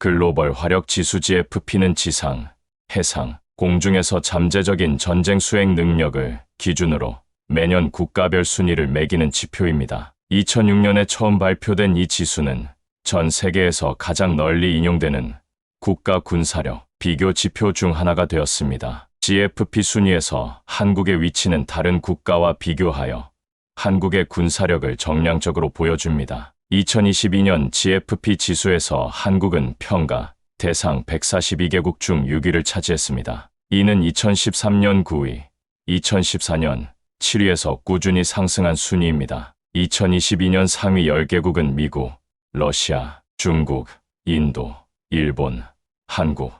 글로벌 화력 지수 GFP는 지상, 해상, 공중에서 잠재적인 전쟁 수행 능력을 기준으로 매년 국가별 순위를 매기는 지표입니다. 2006년에 처음 발표된 이 지수는 전 세계에서 가장 널리 인용되는 국가 군사력 비교 지표 중 하나가 되었습니다. GFP 순위에서 한국의 위치는 다른 국가와 비교하여 한국의 군사력을 정량적으로 보여줍니다. 2022년 GFP 지수에서 한국은 평가 대상 142개국 중 6위를 차지했습니다. 이는 2013년 9위, 2014년 7위에서 꾸준히 상승한 순위입니다. 2022년 상위 10개국은 미국, 러시아, 중국, 인도, 일본, 한국,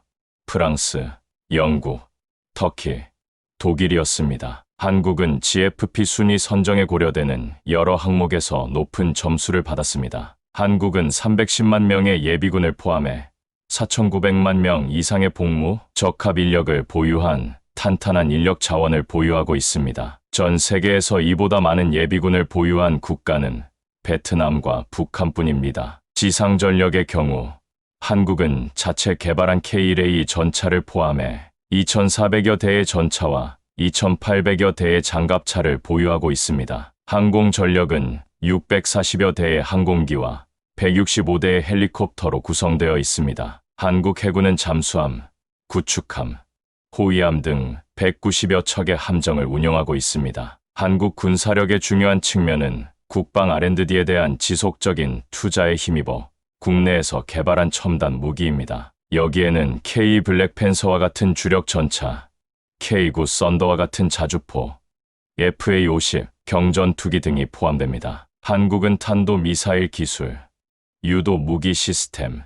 프랑스, 영국, 터키, 독일이었습니다. 한국은 GFP 순위 선정에 고려되는 여러 항목에서 높은 점수를 받았습니다. 한국은 310만 명의 예비군을 포함해 4,900만 명 이상의 복무, 적합 인력을 보유한 탄탄한 인력 자원을 보유하고 있습니다. 전 세계에서 이보다 많은 예비군을 보유한 국가는 베트남과 북한뿐입니다. 지상 전력의 경우 한국은 자체 개발한 K1A 전차를 포함해 2,400여 대의 전차와 2,800여 대의 장갑차를 보유하고 있습니다. 항공 전력은 640여 대의 항공기와 165대의 헬리콥터로 구성되어 있습니다. 한국 해군은 잠수함, 구축함, 호위함 등 190여 척의 함정을 운영하고 있습니다. 한국 군사력의 중요한 측면은 국방 R&D에 대한 지속적인 투자에 힘입어 국내에서 개발한 첨단 무기입니다. 여기에는 K 블랙팬서와 같은 주력 전차, K9 썬더와 같은 자주포, FA-50 경전투기 등이 포함됩니다. 한국은 탄도 미사일 기술, 유도 무기 시스템,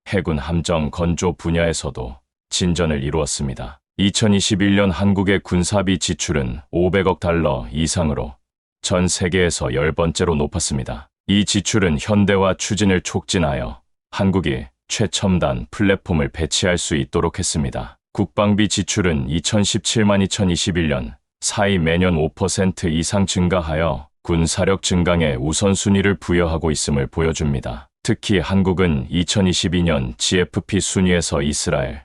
해군 함정 건조 분야에서도 진전을 이루었습니다. 2021년 한국의 군사비 지출은 500억 달러 이상으로 전 세계에서 10번째로 높았습니다. 이 지출은 현대화 추진을 촉진하여 한국이 최첨단 플랫폼을 배치할 수 있도록 했습니다. 국방비 지출은 2017-2021년 사이 매년 5% 이상 증가하여 군사력 증강에 우선순위를 부여하고 있음을 보여줍니다. 특히 한국은 2022년 GFP 순위에서 이스라엘,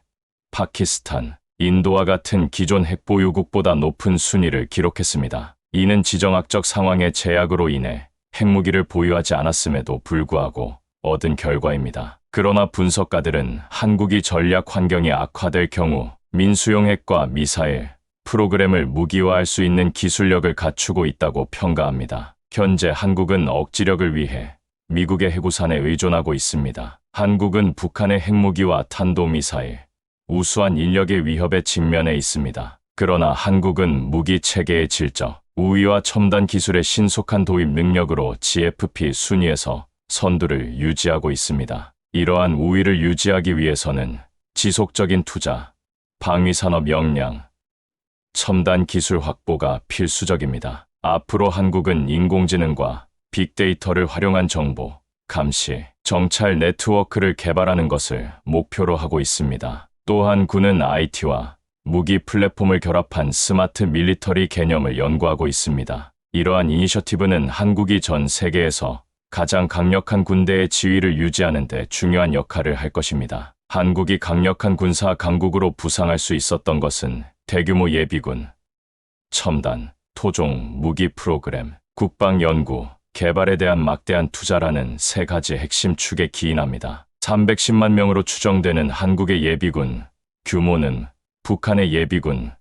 파키스탄, 인도와 같은 기존 핵보유국보다 높은 순위를 기록했습니다. 이는 지정학적 상황의 제약으로 인해 핵무기를 보유하지 않았음에도 불구하고 얻은 결과입니다. 그러나 분석가들은 한국이 전략 환경이 악화될 경우 민수용 핵과 미사일 프로그램을 무기화할 수 있는 기술력을 갖추고 있다고 평가합니다. 현재 한국은 억지력을 위해 미국의 해구산에 의존하고 있습니다. 한국은 북한의 핵무기와 탄도미사일, 우수한 인력의 위협에 직면해 있습니다. 그러나 한국은 무기 체계의 질적, 우위와 첨단 기술의 신속한 도입 능력으로 GFP 순위에서 선두를 유지하고 있습니다. 이러한 우위를 유지하기 위해서는 지속적인 투자, 방위산업 역량, 첨단 기술 확보가 필수적입니다. 앞으로 한국은 인공지능과 빅데이터를 활용한 정보, 감시, 정찰 네트워크를 개발하는 것을 목표로 하고 있습니다. 또한 군은 IT와 무기 플랫폼을 결합한 스마트 밀리터리 개념을 연구하고 있습니다. 이러한 이니셔티브는 한국이 전 세계에서 가장 강력한 군대의 지위를 유지하는 데 중요한 역할을 할 것입니다. 한국이 강력한 군사 강국으로 부상할 수 있었던 것은 대규모 예비군, 첨단, 토종, 무기 프로그램, 국방 연구, 개발에 대한 막대한 투자라는 세 가지 핵심 축에 기인합니다. 310만 명으로 추정되는 한국의 예비군 규모는 북한의 예비군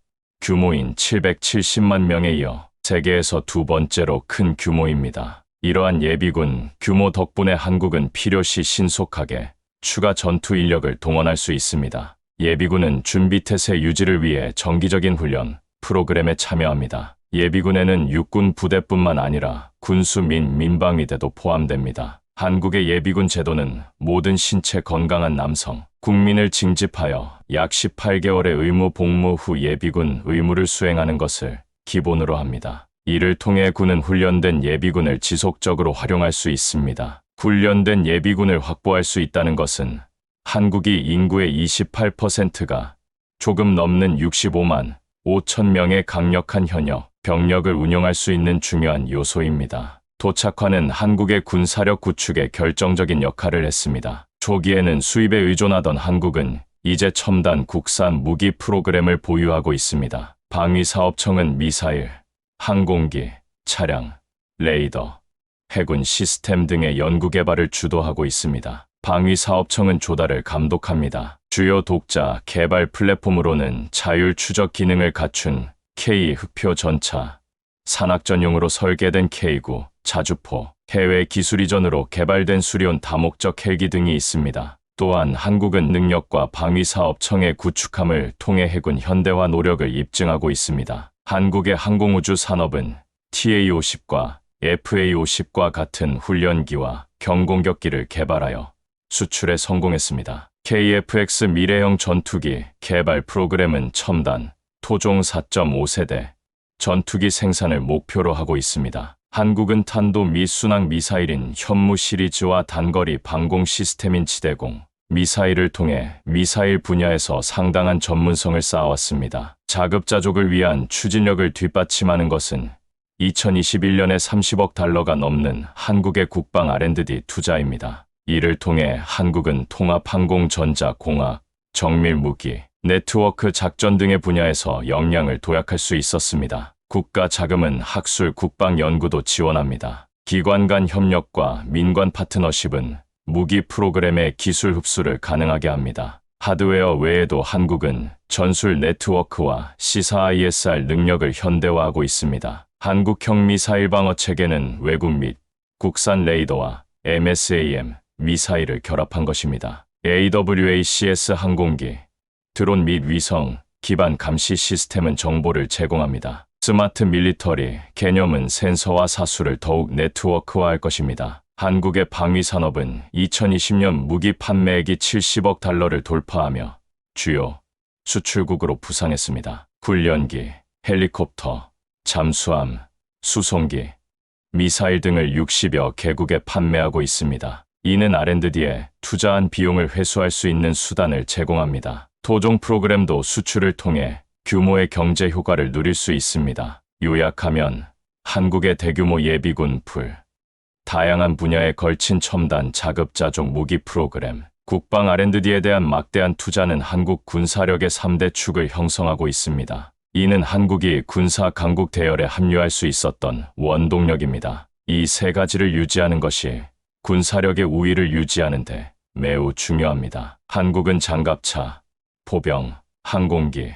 규모인 770만 명에 이어 세계에서 두 번째로 큰 규모입니다. 이러한 예비군 규모 덕분에 한국은 필요시 신속하게 추가 전투 인력을 동원할 수 있습니다. 예비군은 준비태세 유지를 위해 정기적인 훈련 프로그램에 참여합니다. 예비군에는 육군 부대뿐만 아니라 군수 및 민방위대도 포함됩니다. 한국의 예비군 제도는 모든 신체 건강한 남성, 국민을 징집하여 약 18개월의 의무 복무 후 예비군 의무를 수행하는 것을 기본으로 합니다. 이를 통해 군은 훈련된 예비군을 지속적으로 활용할 수 있습니다. 훈련된 예비군을 확보할 수 있다는 것은 한국이 인구의 28%가 조금 넘는 65만 5천 명의 강력한 현역, 병력을 운영할 수 있는 중요한 요소입니다. 도착화는 한국의 군사력 구축에 결정적인 역할을 했습니다. 초기에는 수입에 의존하던 한국은 이제 첨단 국산 무기 프로그램을 보유하고 있습니다. 방위사업청은 미사일, 항공기, 차량, 레이더, 해군 시스템 등의 연구개발을 주도하고 있습니다. 방위사업청은 조달을 감독합니다. 주요 독자 개발 플랫폼으로는 자율 추적 기능을 갖춘 K 흑표 전차, 산악 전용으로 설계된 K9, 자주포, 해외 기술 이전으로 개발된 수리온 다목적 헬기 등이 있습니다. 또한 한국은 능력과 방위사업청의 구축함을 통해 해군 현대화 노력을 입증하고 있습니다. 한국의 항공우주 산업은 TA-50과 FA-50과 같은 훈련기와 경공격기를 개발하여 수출에 성공했습니다. KF-X 미래형 전투기 개발 프로그램은 첨단, 토종 4.5세대 전투기 생산을 목표로 하고 있습니다. 한국은 탄도 미 순항 미사일인 현무 시리즈와 단거리 방공 시스템인 지대공, 미사일을 통해 미사일 분야에서 상당한 전문성을 쌓아왔습니다. 자급자족을 위한 추진력을 뒷받침하는 것은 2021년에 30억 달러가 넘는 한국의 국방 R&D 투자입니다. 이를 통해 한국은 통합 항공 전자 공학, 정밀 무기, 네트워크 작전 등의 분야에서 역량을 도약할 수 있었습니다. 국가 자금은 학술 국방 연구도 지원합니다. 기관 간 협력과 민관 파트너십은 무기 프로그램의 기술 흡수를 가능하게 합니다. 하드웨어 외에도 한국은 전술 네트워크와 시사 ISR 능력을 현대화하고 있습니다. 한국형 미사일 방어 체계는 외국 및 국산 레이더와 MSAM 미사일을 결합한 것입니다. AWACS 항공기, 드론 및 위성, 기반 감시 시스템은 정보를 제공합니다. 스마트 밀리터리 개념은 센서와 사수를 더욱 네트워크화할 것입니다. 한국의 방위산업은 2020년 무기 판매액이 70억 달러를 돌파하며 주요 수출국으로 부상했습니다. 훈련기, 헬리콥터, 잠수함, 수송기, 미사일 등을 60여 개국에 판매하고 있습니다. 이는 R&D에 투자한 비용을 회수할 수 있는 수단을 제공합니다. 토종 프로그램도 수출을 통해 규모의 경제 효과를 누릴 수 있습니다. 요약하면 한국의 대규모 예비군 풀, 다양한 분야에 걸친 첨단 자급자족 무기 프로그램, 국방 R&D에 대한 막대한 투자는 한국 군사력의 3대 축을 형성하고 있습니다. 이는 한국이 군사 강국 대열에 합류할 수 있었던 원동력입니다. 이 세 가지를 유지하는 것이 군사력의 우위를 유지하는 데 매우 중요합니다. 한국은 장갑차, 포병, 항공기,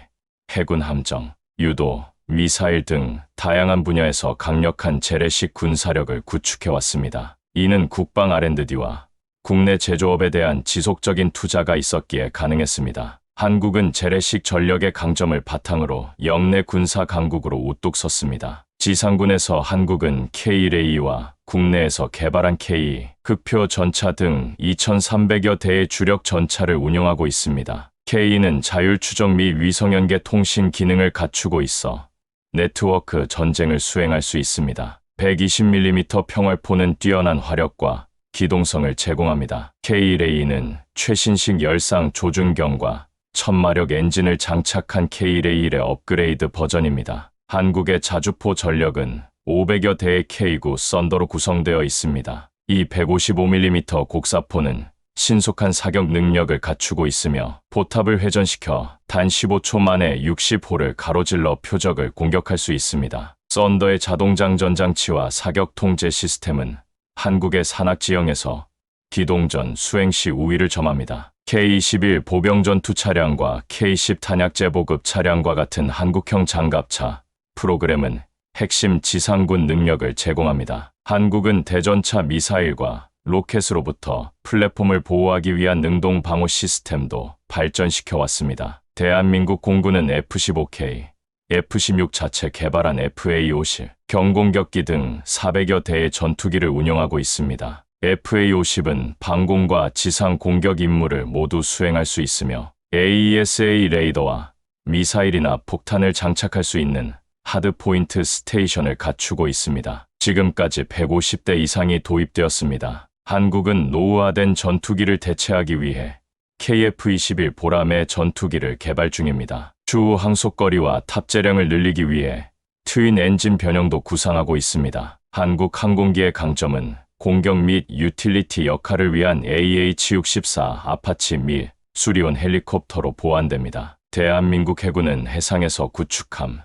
해군 함정, 유도, 미사일 등 다양한 분야에서 강력한 재래식 군사력을 구축해왔습니다. 이는 국방 R&D와 국내 제조업에 대한 지속적인 투자가 있었기에 가능했습니다. 한국은 재래식 전력의 강점을 바탕으로 역내 군사 강국으로 우뚝 섰습니다. 지상군에서 한국은 K-레이와 국내에서 개발한 K, 흑표 전차 등 2,300여 대의 주력 전차를 운영하고 있습니다. K는 자율 추적 및 위성 연계 통신 기능을 갖추고 있어 네트워크 전쟁을 수행할 수 있습니다. 120mm 평활포는 뛰어난 화력과 기동성을 제공합니다. K-레이는 최신식 열상 조준경과 1000마력 엔진을 장착한 K-레일의 업그레이드 버전입니다. 한국의 자주포 전력은 500여 대의 K9 썬더로 구성되어 있습니다. 이 155mm 곡사포는 신속한 사격 능력을 갖추고 있으며 포탑을 회전시켜 단 15초 만에 60호를 가로질러 표적을 공격할 수 있습니다. 썬더의 자동장전 장치와 사격 통제 시스템은 한국의 산악 지형에서 기동전 수행 시 우위를 점합니다. K-21 보병전투 차량과 K-10 탄약제 보급 차량과 같은 한국형 장갑차 프로그램은 핵심 지상군 능력을 제공합니다. 한국은 대전차 미사일과 로켓으로부터 플랫폼을 보호하기 위한 능동 방호 시스템도 발전시켜 왔습니다. 대한민국 공군은 F-15K, F-16 자체 개발한 FA-50, 경공격기 등 400여 대의 전투기를 운영하고 있습니다. FA-50은 방공과 지상 공격 임무를 모두 수행할 수 있으며 AESA 레이더와 미사일이나 폭탄을 장착할 수 있는 하드포인트 스테이션을 갖추고 있습니다. 지금까지 150대 이상이 도입되었습니다. 한국은 노후화된 전투기를 대체하기 위해 KF-21 보람의 전투기를 개발 중입니다. 추후 항속거리와 탑재량을 늘리기 위해 트윈 엔진 변형도 구상하고 있습니다. 한국 항공기의 강점은 공격 및 유틸리티 역할을 위한 AH-64 아파치 및 수리온 헬리콥터로 보완됩니다. 대한민국 해군은 해상에서 구축함,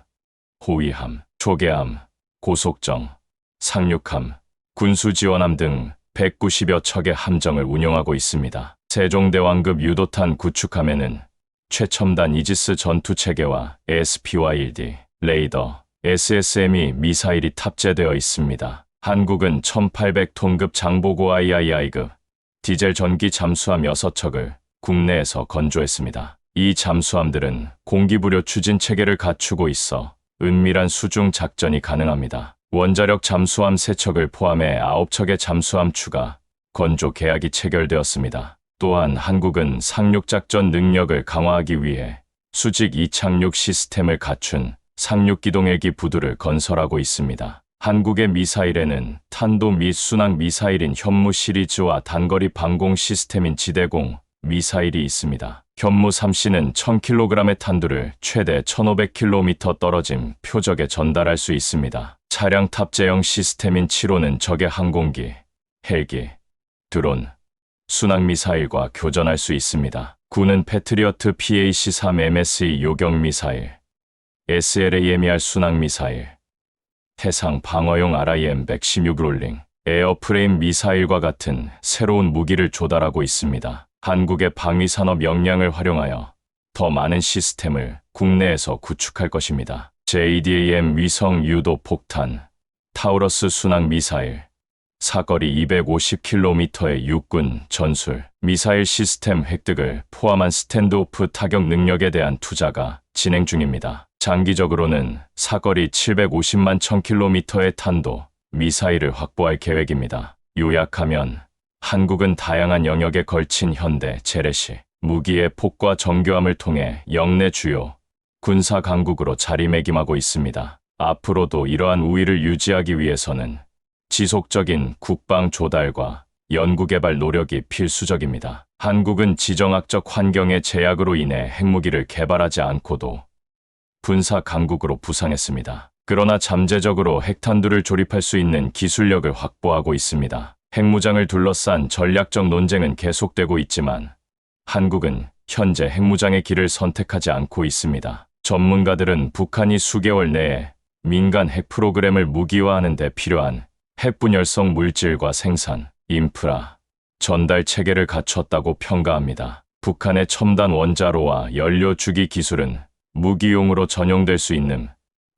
호위함, 초계함, 고속정, 상륙함, 군수지원함 등 190여 척의 함정을 운용하고 있습니다. 세종대왕급 유도탄 구축함에는 최첨단 이지스 전투체계와 SPY-1D, 레이더, SSM이 미사일이 탑재되어 있습니다. 한국은 1800톤급 장보고 III급 디젤 전기 잠수함 6척을 국내에서 건조했습니다. 이 잠수함들은 공기부료 추진 체계를 갖추고 있어 은밀한 수중 작전이 가능합니다. 원자력 잠수함 3척을 포함해 9척의 잠수함 추가, 건조 계약이 체결되었습니다. 또한 한국은 상륙작전 능력을 강화하기 위해 수직 이착륙 시스템을 갖춘 상륙기동헬기 부두를 건설하고 있습니다. 한국의 미사일에는 탄도 및 순항 미사일인 현무 시리즈와 단거리 방공 시스템인 지대공 미사일이 있습니다. 현무 3C는 1000kg의 탄두를 최대 1500km 떨어진 표적에 전달할 수 있습니다. 차량 탑재형 시스템인 7호는 적의 항공기, 헬기, 드론, 순항미사일과 교전할 수 있습니다. 9는 패트리어트 PAC-3 MSE 요격미사일, SLAMER 순항미사일, 해상 방어용 RIM-116 롤링, 에어프레임 미사일과 같은 새로운 무기를 조달하고 있습니다. 한국의 방위산업 역량을 활용하여 더 많은 시스템을 국내에서 구축할 것입니다. JDAM 위성 유도 폭탄, 타우러스 순항 미사일, 사거리 250km의 육군 전술 미사일 시스템 획득을 포함한 스탠드오프 타격 능력에 대한 투자가 진행 중입니다. 장기적으로는 사거리 750만 1000km의 탄도 미사일을 확보할 계획입니다. 요약하면 한국은 다양한 영역에 걸친 현대 재래식 무기의 폭과 정교함을 통해 역내 주요 군사 강국으로 자리매김하고 있습니다. 앞으로도 이러한 우위를 유지하기 위해서는 지속적인 국방 조달과 연구개발 노력이 필수적입니다. 한국은 지정학적 환경의 제약으로 인해 핵무기를 개발하지 않고도 군사 강국으로 부상했습니다. 그러나 잠재적으로 핵탄두를 조립할 수 있는 기술력을 확보하고 있습니다. 핵무장을 둘러싼 전략적 논쟁은 계속되고 있지만 한국은 현재 핵무장의 길을 선택하지 않고 있습니다. 전문가들은 북한이 수개월 내에 민간 핵 프로그램을 무기화하는 데 필요한 핵분열성 물질과 생산, 인프라, 전달 체계를 갖췄다고 평가합니다. 북한의 첨단 원자로와 연료 주기 기술은 무기용으로 전용될 수 있는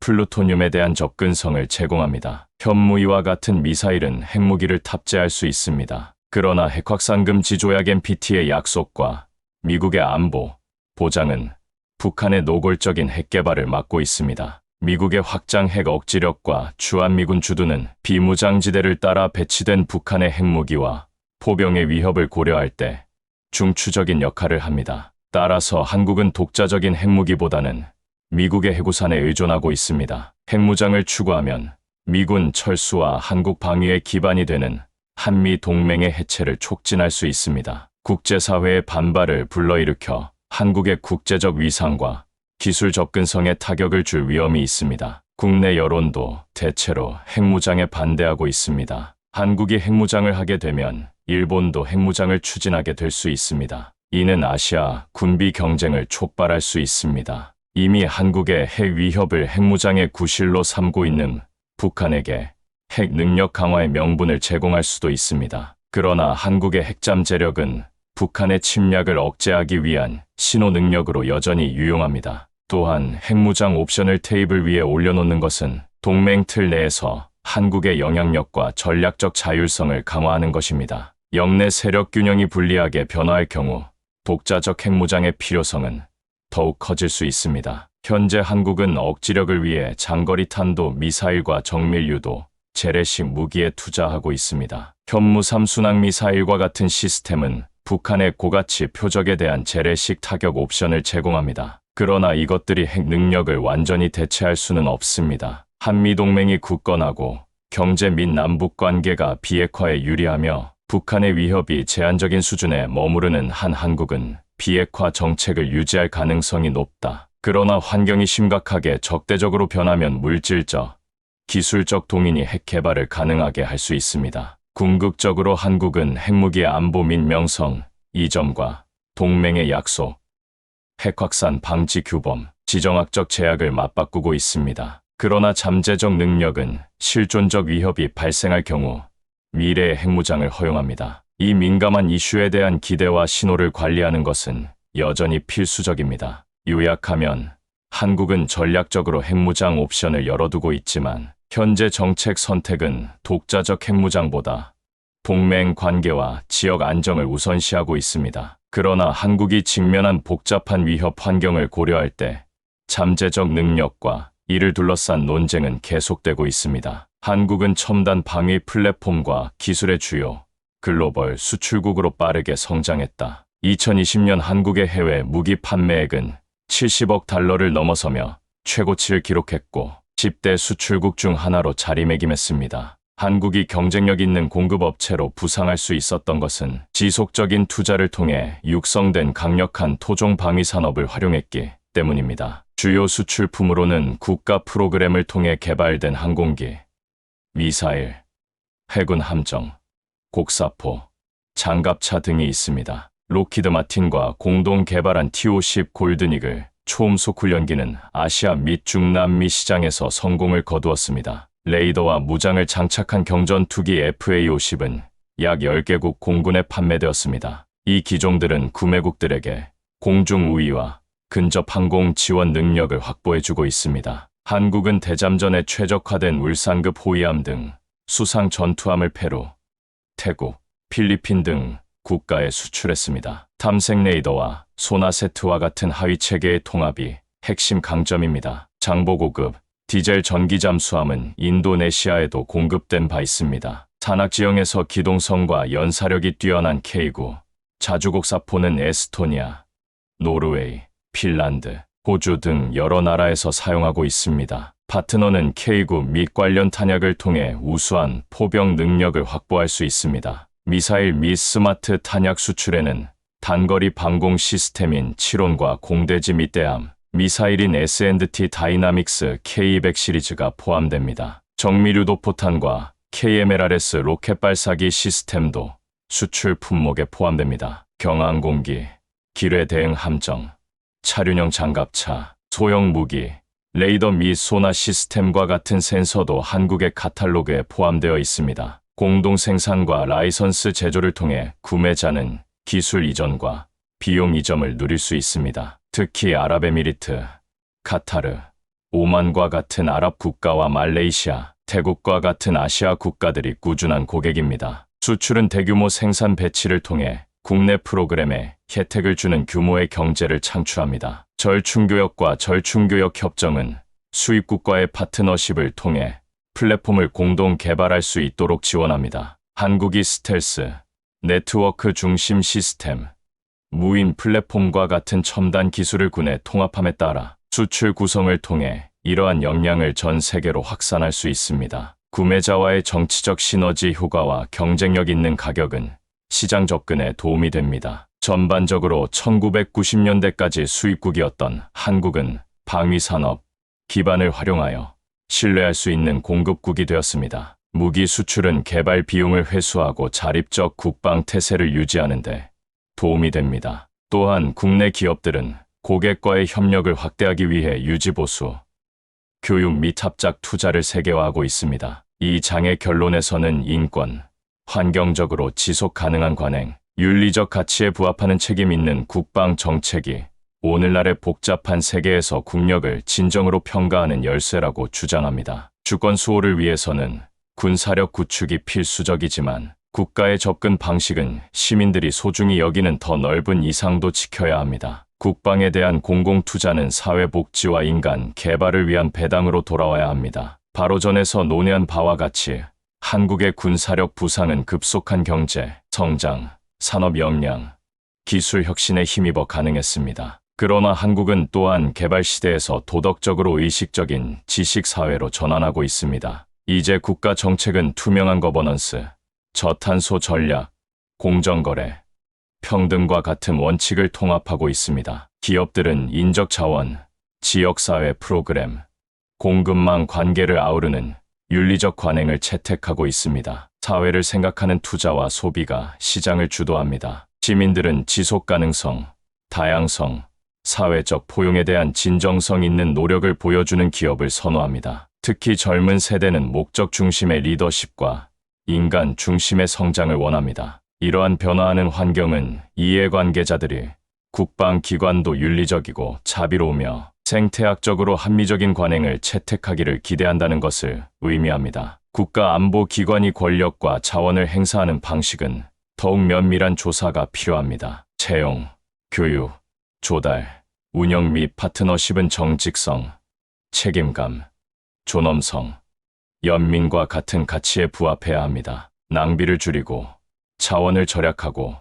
플루토늄에 대한 접근성을 제공합니다. 현무이와 같은 미사일은 핵무기를 탑재할 수 있습니다. 그러나 핵확산 금지 조약 NPT의 약속과 미국의 안보, 보장은 북한의 노골적인 핵 개발을 막고 있습니다. 미국의 확장 핵 억지력과 주한미군 주둔은 비무장지대를 따라 배치된 북한의 핵무기와 포병의 위협을 고려할 때 중추적인 역할을 합니다. 따라서 한국은 독자적인 핵무기보다는 미국의 해구산에 의존하고 있습니다. 핵무장을 추구하면 미군 철수와 한국 방위의 기반이 되는 한미 동맹의 해체를 촉진할 수 있습니다. 국제사회의 반발을 불러일으켜 한국의 국제적 위상과 기술 접근성에 타격을 줄 위험이 있습니다. 국내 여론도 대체로 핵무장에 반대하고 있습니다. 한국이 핵무장을 하게 되면 일본도 핵무장을 추진하게 될 수 있습니다. 이는 아시아 군비 경쟁을 촉발할 수 있습니다. 이미 한국의 핵 위협을 핵무장의 구실로 삼고 있는 북한에게 핵 능력 강화의 명분을 제공할 수도 있습니다. 그러나 한국의 핵잠재력은 북한의 침략을 억제하기 위한 신호 능력으로 여전히 유용합니다. 또한 핵무장 옵션을 테이블 위에 올려놓는 것은 동맹 틀 내에서 한국의 영향력과 전략적 자율성을 강화하는 것입니다. 영내 세력 균형이 불리하게 변화할 경우 독자적 핵무장의 필요성은 더욱 커질 수 있습니다. 현재 한국은 억지력을 위해 장거리 탄도 미사일과 정밀 유도, 재래식 무기에 투자하고 있습니다. 현무3 순항 미사일과 같은 시스템은 북한의 고가치 표적에 대한 재래식 타격 옵션을 제공합니다. 그러나 이것들이 핵 능력을 완전히 대체할 수는 없습니다. 한미동맹이 굳건하고 경제 및 남북 관계가 비핵화에 유리하며 북한의 위협이 제한적인 수준에 머무르는 한 한국은 비핵화 정책을 유지할 가능성이 높다. 그러나 환경이 심각하게 적대적으로 변하면 물질적, 기술적 동인이 핵 개발을 가능하게 할 수 있습니다. 궁극적으로 한국은 핵무기 안보 및 명성, 이점과 동맹의 약속, 핵확산 방지 규범, 지정학적 제약을 맞바꾸고 있습니다. 그러나 잠재적 능력은 실존적 위협이 발생할 경우 미래의 핵무장을 허용합니다. 이 민감한 이슈에 대한 기대와 신호를 관리하는 것은 여전히 필수적입니다. 요약하면 한국은 전략적으로 핵무장 옵션을 열어두고 있지만 현재 정책 선택은 독자적 핵무장보다 동맹 관계와 지역 안정을 우선시하고 있습니다. 그러나 한국이 직면한 복잡한 위협 환경을 고려할 때 잠재적 능력과 이를 둘러싼 논쟁은 계속되고 있습니다. 한국은 첨단 방위 플랫폼과 기술의 주요 글로벌 수출국으로 빠르게 성장했다. 2020년 한국의 해외 무기 판매액은 70억 달러를 넘어서며 최고치를 기록했고 10대 수출국 중 하나로 자리매김했습니다. 한국이 경쟁력 있는 공급업체로 부상할 수 있었던 것은 지속적인 투자를 통해 육성된 강력한 토종 방위 산업을 활용했기 때문입니다. 주요 수출품으로는 국가 프로그램을 통해 개발된 항공기, 미사일, 해군 함정, 곡사포, 장갑차 등이 있습니다. 록히드 마틴과 공동 개발한 T-50 골든이글 초음속 훈련기는 아시아 및 중남미 시장에서 성공을 거두었습니다. 레이더와 무장을 장착한 경전투기 FA-50은 약 10개국 공군에 판매되었습니다. 이 기종들은 구매국들에게 공중 우위와 근접 항공 지원 능력을 확보해주고 있습니다. 한국은 대잠전에 최적화된 울산급 호위함 등 수상 전투함을 페루, 태국, 필리핀 등 국가에 수출했습니다. 탐색 레이더와 소나세트와 같은 하위 체계의 통합이 핵심 강점입니다. 장보고급 디젤 전기 잠수함은 인도네시아에도 공급된 바 있습니다. 산악 지형에서 기동성과 연사력이 뛰어난 K9, 자주곡사포는 에스토니아, 노르웨이, 핀란드, 호주 등 여러 나라에서 사용하고 있습니다. 파트너는 K9 및 관련 탄약을 통해 우수한 포병 능력을 확보할 수 있습니다. 미사일 및 스마트 탄약 수출에는 단거리 방공 시스템인 칠온과 공대지 및 대함, 미사일인 S&T 다이나믹스 K200 시리즈가 포함됩니다. 정밀유도 포탄과 KMLRS 로켓 발사기 시스템도 수출 품목에 포함됩니다. 경항공기, 기뢰 대응 함정, 차륜형 장갑차, 소형 무기, 레이더 및 소나 시스템과 같은 센서도 한국의 카탈로그에 포함되어 있습니다. 공동 생산과 라이선스 제조를 통해 구매자는 기술 이전과 비용 이점을 누릴 수 있습니다. 특히 아랍에미리트, 카타르, 오만과 같은 아랍 국가와 말레이시아, 태국과 같은 아시아 국가들이 꾸준한 고객입니다. 수출은 대규모 생산 배치를 통해 국내 프로그램에 혜택을 주는 규모의 경제를 창출합니다. 절충교역과 절충교역 협정은 수입국과의 파트너십을 통해 플랫폼을 공동 개발할 수 있도록 지원합니다. 한국이 스텔스, 네트워크 중심 시스템, 무인 플랫폼과 같은 첨단 기술을 군에 통합함에 따라 수출 구성을 통해 이러한 역량을 전 세계로 확산할 수 있습니다. 구매자와의 정치적 시너지 효과와 경쟁력 있는 가격은 시장 접근에 도움이 됩니다. 전반적으로 1990년대까지 수입국이었던 한국은 방위산업 기반을 활용하여 신뢰할 수 있는 공급국이 되었습니다. 무기 수출은 개발 비용을 회수하고 자립적 국방 태세를 유지하는 데 도움이 됩니다. 또한 국내 기업들은 고객과의 협력을 확대하기 위해 유지보수, 교육 및 합작 투자를 세계화하고 있습니다. 이 장의 결론에서는 인권, 환경적으로 지속 가능한 관행, 윤리적 가치에 부합하는 책임 있는 국방 정책이 오늘날의 복잡한 세계에서 국력을 진정으로 평가하는 열쇠라고 주장합니다. 주권 수호를 위해서는 군사력 구축이 필수적이지만 국가의 접근 방식은 시민들이 소중히 여기는 더 넓은 이상도 지켜야 합니다. 국방에 대한 공공투자는 사회복지와 인간 개발을 위한 배당으로 돌아와야 합니다. 바로 전에서 논의한 바와 같이 한국의 군사력 부상은 급속한 경제, 성장, 산업 역량, 기술 혁신에 힘입어 가능했습니다. 그러나 한국은 또한 개발 시대에서 도덕적으로 의식적인 지식사회로 전환하고 있습니다. 이제 국가 정책은 투명한 거버넌스, 저탄소 전략, 공정거래, 평등과 같은 원칙을 통합하고 있습니다. 기업들은 인적 자원, 지역사회 프로그램, 공급망 관계를 아우르는 윤리적 관행을 채택하고 있습니다. 사회를 생각하는 투자와 소비가 시장을 주도합니다. 시민들은 지속 가능성, 다양성, 사회적 포용에 대한 진정성 있는 노력을 보여주는 기업을 선호합니다. 특히 젊은 세대는 목적 중심의 리더십과 인간 중심의 성장을 원합니다. 이러한 변화하는 환경은 이해관계자들이 국방기관도 윤리적이고 자비로우며 생태학적으로 합리적인 관행을 채택하기를 기대한다는 것을 의미합니다. 국가안보기관이 권력과 자원을 행사하는 방식은 더욱 면밀한 조사가 필요합니다. 채용, 교육, 조달, 운영 및 파트너십은 정직성, 책임감, 존엄성, 연민과 같은 가치에 부합해야 합니다. 낭비를 줄이고 자원을 절약하고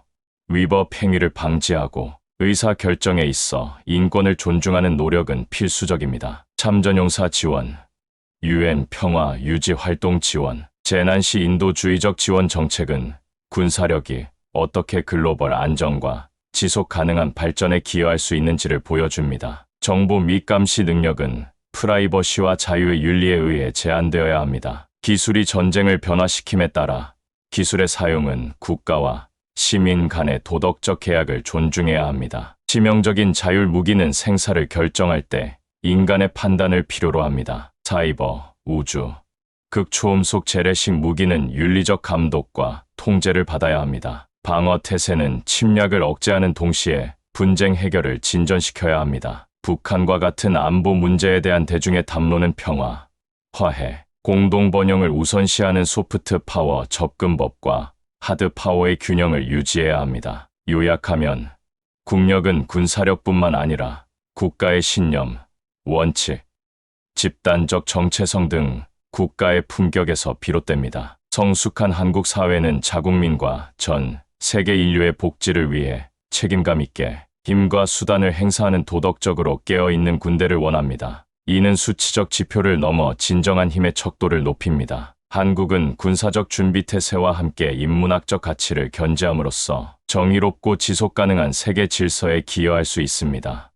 위법 행위를 방지하고 의사결정에 있어 인권을 존중하는 노력은 필수적입니다. 참전용사 지원, UN 평화 유지 활동 지원, 재난 시 인도주의적 지원 정책은 군사력이 어떻게 글로벌 안정과 지속 가능한 발전에 기여할 수 있는지를 보여줍니다. 정보 및 감시 능력은 프라이버시와 자유의 윤리에 의해 제한되어야 합니다. 기술이 전쟁을 변화시킴에 따라 기술의 사용은 국가와 시민 간의 도덕적 계약을 존중해야 합니다. 치명적인 자율 무기는 생사를 결정할 때 인간의 판단을 필요로 합니다. 사이버, 우주, 극초음속 재래식 무기는 윤리적 감독과 통제를 받아야 합니다. 방어 태세는 침략을 억제하는 동시에 분쟁 해결을 진전시켜야 합니다. 북한과 같은 안보 문제에 대한 대중의 담론은 평화, 화해, 공동 번영을 우선시하는 소프트 파워 접근법과 하드 파워의 균형을 유지해야 합니다. 요약하면 국력은 군사력뿐만 아니라 국가의 신념, 원칙, 집단적 정체성 등 국가의 품격에서 비롯됩니다. 성숙한 한국 사회는 자국민과 전 세계 인류의 복지를 위해 책임감 있게 힘과 수단을 행사하는 도덕적으로 깨어있는 군대를 원합니다. 이는 수치적 지표를 넘어 진정한 힘의 척도를 높입니다. 한국은 군사적 준비 태세와 함께 인문학적 가치를 견지함으로써 정의롭고 지속가능한 세계 질서에 기여할 수 있습니다.